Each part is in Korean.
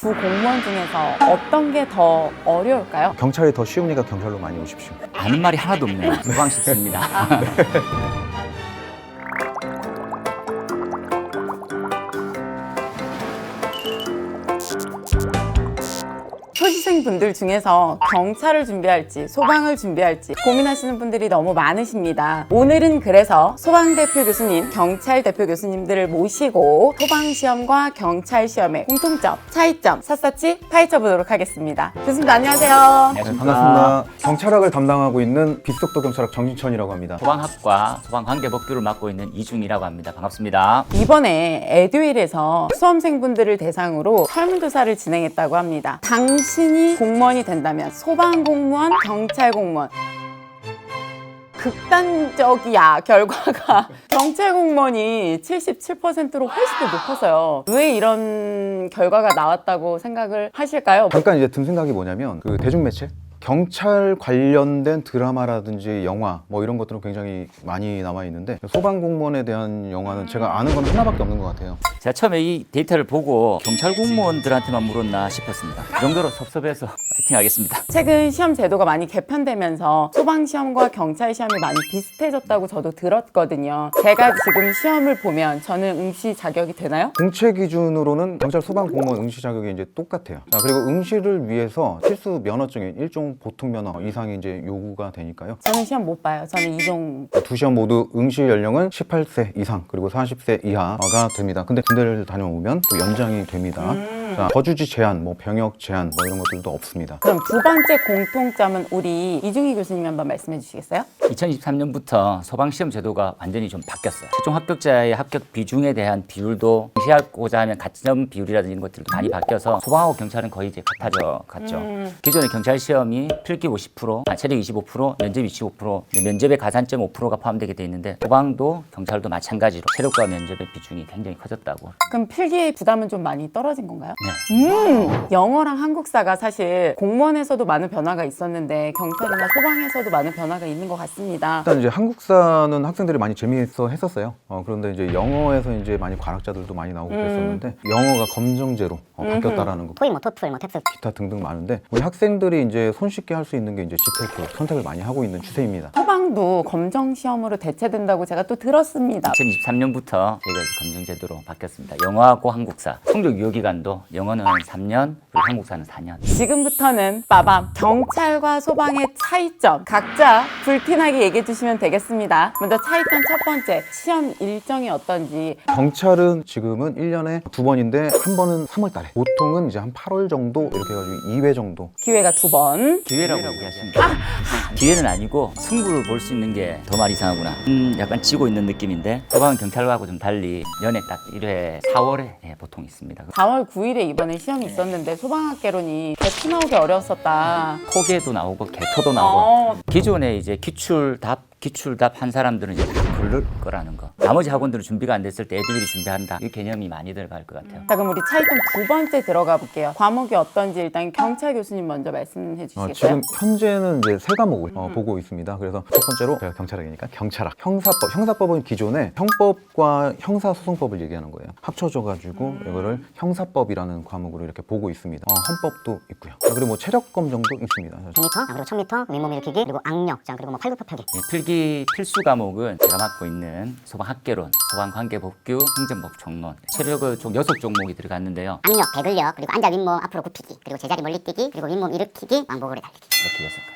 두 공무원 중에서 어떤 게 더 어려울까요? 경찰이 더 쉬우니까 경찰로 많이 오십시오. 아는 말이 하나도 없네요. 소방식입니다. 초시생 분들 중에서 경찰을 준비할지 소방을 준비할지 고민하시는 분들이 너무 많으십니다. 오늘은 그래서 소방 대표 교수님, 경찰 대표 교수님들을 모시고 소방시험과 경찰시험의 공통점, 차이점 샅샅이 파헤쳐 보도록 하겠습니다. 교수님 안녕하세요. 네, 반갑습니다. 경찰학을 담당하고 있는 빗속도 경찰학 정진천이라고 합니다. 소방학과 소방관계법규를 맡고 있는 이중이라고 합니다. 반갑습니다. 이번에 에듀윌에서 수험생분들을 대상으로 설문조사를 진행했다고 합니다. 당신이 공무원이 된다면 소방공무원, 경찰공무원 극단적이야 결과가 경찰공무원이 77%로 훨씬 더 높았어요. 왜 이런 결과가 나왔다고 생각을 하실까요? 잠깐 이제 든 생각이 뭐냐면 그 대중매체? 경찰 관련된 드라마라든지 영화 뭐 이런 것들은 굉장히 많이 남아 있는데 소방공무원에 대한 영화는 제가 아는 건 하나밖에 없는 것 같아요. 제가 처음에 이 데이터를 보고 경찰 공무원들한테만 물었나 싶었습니다. 그 정도로 섭섭해서 파이팅 하겠습니다. 최근 시험 제도가 많이 개편되면서 소방시험과 경찰시험이 많이 비슷해졌다고 저도 들었거든요. 제가 지금 시험을 보면 저는 응시 자격이 되나요? 공채 기준으로는 경찰 소방공무원 응시 자격이 이제 똑같아요. 자, 그리고 응시를 위해서 필수 면허증인 일종 보통 면허 이상이 이제 요구가 되니까요. 저는 시험 못 봐요. 저는 이종. 두 시험 모두 응시 연령은 18세 이상 그리고 40세 이하가 됩니다. 근데 군대를 다녀오면 또 연장이 됩니다. 자, 거주지 제한, 뭐 병역 제한 뭐 이런 것들도 없습니다. 그럼 두 번째 공통점은 우리 이중희 교수님 한번 말씀해 주시겠어요? 2023년부터 소방시험 제도가 완전히 좀 바뀌었어요. 최종 합격자의 합격 비중에 대한 비율도 응시하고자 하면 가점 비율이라든지 이런 것들도 많이 바뀌어서 소방하고 경찰은 거의 이제 같아져 갔죠. 기존의 경찰 시험이 필기 50%, 체력 25%, 면접 25%, 면접의 가산점 5%가 포함되게 돼 있는데 소방도 경찰도 마찬가지로 체력과 면접의 비중이 굉장히 커졌다고. 그럼 필기의 부담은 좀 많이 떨어진 건가요? 네. 영어랑 한국사가 사실 공무원에서도 많은 변화가 있었는데 경찰이나 소방에서도 많은 변화가 있는 것 같습니다. 일단 이제 한국사는 학생들이 많이 재미있어 했었어요. 그런데 이제 영어에서 이제 많이 과락자들도 많이 나오고 그랬었는데 영어가 검정제로 바뀌었다라는 거. 토익, 뭐 토플, 뭐 텍스 기타 등등 많은데 우리 학생들이 이제 손쉽게 할 수 있는 게 이제 지테크 선택을 많이 하고 있는 추세입니다. 소방도 검정 시험으로 대체된다고 제가 또 들었습니다. 2023년부터 저희가 검정제도로 바뀌었습니다. 영어하고 한국사, 성적 유효 기간도 영어는 3년, 그리고 한국사는 4년. 지금부터는 빠밤 경찰과 소방의 차이점 각자 불티나게 얘기해 주시면 되겠습니다. 먼저 차이점 첫 번째, 시험 일정이 어떤지. 경찰은 지금은 1년에 2번인데 한 번은 3월 달에 보통은 이제 한 8월 정도 이렇게 해가지고 2회 정도. 기회가 2번. 기회라고 얘기하십니다. 기회는 아니고 승부를 볼 수 있는 게 더 말 이상하구나. 약간 지고 있는 느낌인데 소방은 경찰하고 좀 달리 연에 딱 1회 4월에 보통 있습니다. 4월 9일에 이번에 시험이 있었는데 소방학개론이 개표 나오기 어려웠었다. 포개도 나오고 개토도 나오고 기존에 이제 기출답 한 사람들은 이제 다 걸릴 거라는 거. 나머지 학원들은 준비가 안 됐을 때 애들이 준비한다. 이 개념이 많이 들어갈 것 같아요. 자, 그럼 우리 차이점 두 번째 들어가 볼게요. 과목이 어떤지 일단 경찰 교수님 먼저 말씀해 주시겠어요? 지금 현재는 이제 세 과목을 보고 있습니다. 그래서 첫 번째로 제가 경찰학이니까 경찰학, 형사법. 형사법은 기존에 형법과 형사소송법을 얘기하는 거예요. 합쳐져가지고 이거를 형사법이라는 과목으로 이렇게 보고 있습니다. 헌법도 있고요. 자, 그리고 뭐 체력 검정도 있습니다. 100m, 그리고 1000m, 윗몸 일으키기, 그리고 악력, 자, 그리고 뭐 팔굽혀펴기. 필기 필수 과목은 제가 맡고 있는 소방학개론, 소방관계법규, 행정법 총론, 체력을 총 6종목이 들어갔는데요. 악력, 배근력, 그리고 앉아 윗몸 앞으로 굽히기, 그리고 제자리 멀리 뛰기, 그리고 윗몸 일으키기, 왕복으로 달리기. 이렇게 6가지.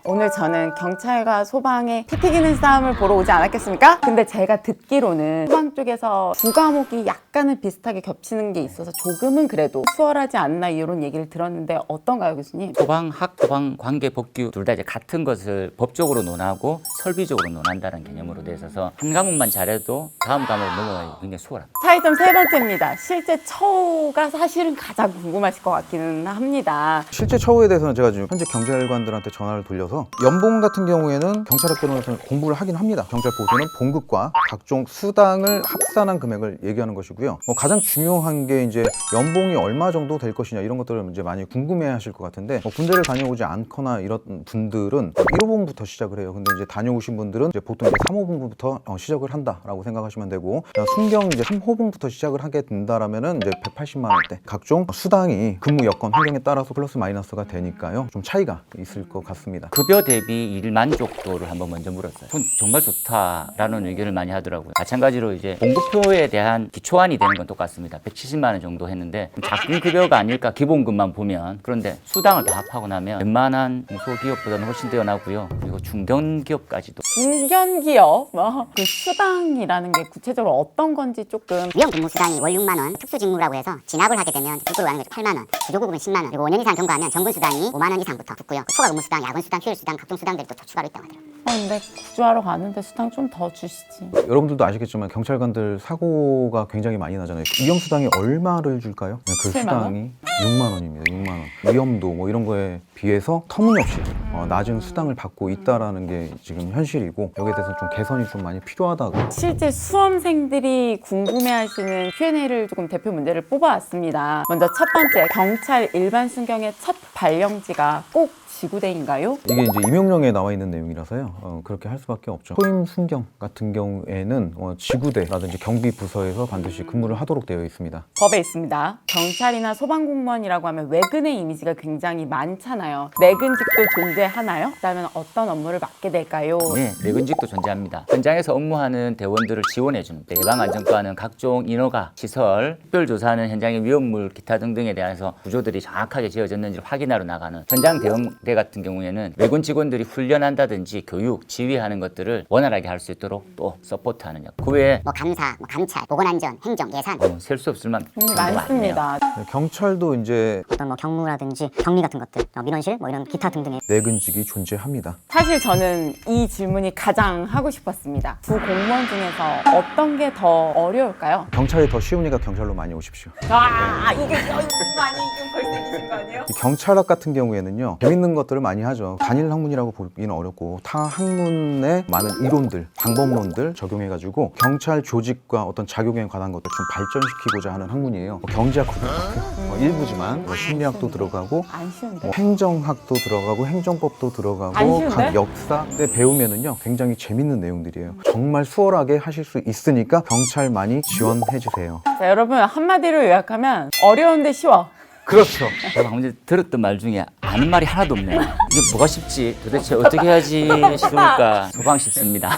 오늘 저는 경찰과 소방의 피 튀기는 싸움을 보러 오지 않았겠습니까? 근데 제가 듣기로는 소방 쪽에서 두 과목이 약간은 비슷하게 겹치는 게 있어서 조금은 그래도 수월하지 않나 이런 얘기를 들었는데 어떤가요, 교수님? 소방학, 소방관계법규 둘 다 이제 같은 것을 법적으로 논하고 설비적으로 논한다는 개념으로 돼 있어서 한 과목만 잘해도 다음 과목으로 넘어가기 굉장히 수월합니다. 차이점 세 번째입니다. 실제 처우가 사실은 가장 궁금하실 것 같기는 합니다. 실제 처우에 대해서는 제가 지금 현재 경찰관들한테 전화를 돌려서 연봉 같은 경우에는 경찰학개론에서는 공부를 하긴 합니다. 경찰 보조는 봉급과 각종 수당을 합산한 금액을 얘기하는 것이고요. 가장 중요한 게 이제 연봉이 얼마 정도 될 것이냐 이런 것들을 이제 많이 궁금해하실 것 같은데 군대를 다녀오지 않거나 이런 분들은 1호봉부터 시작을 해요. 근데 이제 다녀오시 좋으신 분들은 이제 보통 이제 3호분부터 시작을 한다라고 생각하시면 되고, 순경 이제 3호분부터 시작을 하게 된다라면은 이제 180만 원대. 각종 수당이 근무 여건 환경에 따라서 플러스 마이너스가 되니까요. 좀 차이가 있을 것 같습니다. 급여 대비 일 만족도를 한번 먼저 물었어요. 전 정말 좋다라는 의견을 많이 하더라고요. 마찬가지로 이제 봉급표에 대한 기초안이 되는 건 똑같습니다. 170만 원 정도 했는데 작은 급여가 아닐까 기본급만 보면. 그런데 수당을 다 합하고 나면 웬만한 중소기업보다는 훨씬 뛰어나고요. 그리고 중견기업까지도. 중견기업 그 수당이라는 게 구체적으로 어떤 건지 조금 위험근무수당이 월 6만 원, 특수직무라고 해서 진압을 하게 되면 6%로 가는 거죠. 8만 원, 구조구급은 10만 원, 그리고 5년 이상 경과하면 정근수당이 5만 원 이상부터 붙고요. 초과근무수당, 야근수당, 휴일수당, 각종 수당들이 또 추가로 있다고 하더라고요. 근데 구조하러 가는데 수당 좀 더 주시지. 여러분들도 아시겠지만 경찰관들 사고가 굉장히 많이 나잖아요. 위험수당이 얼마를 줄까요? 그 7만 원? 수당이 6만 원입니다. 6만 원. 위험도 뭐 이런 거에 비해서 터무니없이 낮은 수당을 받고 있다라는 게 지금 현실이고, 여기에 대해서 좀 개선이 좀 많이 필요하다고. 실제 수험생들이 궁금해하시는 Q&A를 조금 대표 문제를 뽑아왔습니다. 먼저 첫 번째, 경찰 일반 순경의 첫 발령지가 꼭 지구대인가요? 이게 이제 임용령에 나와 있는 내용이라서요. 그렇게 할 수밖에 없죠. 소임 순경 같은 경우에는 지구대라든지 경비부서에서 반드시 근무를 하도록 되어 있습니다. 법에 있습니다. 경찰이나 소방공무원이라고 하면 외근의 이미지가 굉장히 많잖아요. 내근직도 존재하나요? 그다음에 어떤 업무를 맡게 될까요? 네, 내근직도 존재합니다. 현장에서 업무하는 대원들을 지원해주는 예방안전과는 각종 인허가, 시설, 특별조사하는 현장의 위험물, 기타 등등에 대해서 구조들이 정확하게 지어졌는지를 확인하러 나가는 현장 대응대 같은 경우에는 외군 직원들이 훈련한다든지 교육, 지휘하는 것들을 원활하게 할 수 있도록 또 서포트하는 역. 그 외에 뭐 감사, 뭐 감찰, 보건안전, 행정, 예산, 셀 수 없을 만큼 많습니다. 경찰도 이제 어떤 뭐 경무라든지 격리 같은 것들, 민원실, 뭐 이런 기타 등등의 내근직이 존재합니다. 사실 저는 이 질문이 가장 하고 싶었습니다. 두 공무원 중에서 어떤 게 더 어려울까요? 경찰이 더 쉬우니까 경찰로 많이 오십시오. 이게 많이 좀 걸리신 거 아니에요? 이 경찰학 같은 경우에는요, 재밌는 것들을 많이 하죠. 단일 학문이라고 보기는 어렵고 타 학문의 많은 이론들, 방법론들 적용해가지고 경찰 조직과 어떤 작용에 관한 것들 좀 발전시키고자 하는 학문이에요. 경제학도 들어가고, 일부지만 심리학도 들어가고, 안 쉬운데? 행정학도 들어가고, 행정법도 안 들어가고, 쉬운데? 각 역사 때 배우면은요 굉장히 재밌는 내용들이에요. 정말 수월하게 하실 수 있으니까 경찰 많이 지원해 주세요. 자, 여러분 한마디로 요약하면 어려운데 쉬워. 그렇죠. 제가 방금 전에 들었던 말 중에 아는 말이 하나도 없네요. 이게 뭐가 쉽지? 도대체 어떻게 해야지 쉬울까? 소방 쉽습니다.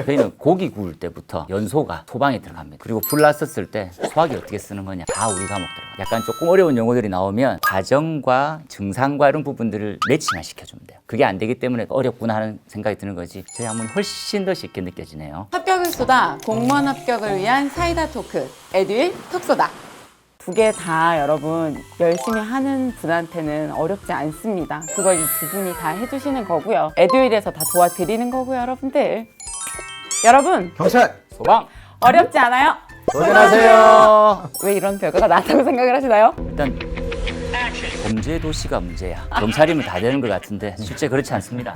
저희는 고기 구울 때부터 연소가 소방에 들어갑니다. 그리고 불 났었을 때 소화기 어떻게 쓰는 거냐? 다 우리 과목 들어가요. 약간 조금 어려운 용어들이 나오면 과정과 증상과 이런 부분들을 매칭을 시켜주면 돼요. 그게 안 되기 때문에 어렵구나 하는 생각이 드는 거지. 저희 학문이 훨씬 더 쉽게 느껴지네요. 합격을 쏘다 공무원 합격을 위한 사이다 토크 에듀윌 톡쏘다. 두 개 다 여러분 열심히 하는 분한테는 어렵지 않습니다. 그걸 이 두 분이 다 해주시는 거고요. 에듀윌에서 다 도와드리는 거고요, 여러분들. 여러분 경찰 소방 어렵지 않아요? 도전하세요. 왜 이런 결과가 나왔다고 생각을 하시나요? 일단 범죄 도시가 문제야. 경찰이면 다 되는 것 같은데 실제 그렇지 않습니다.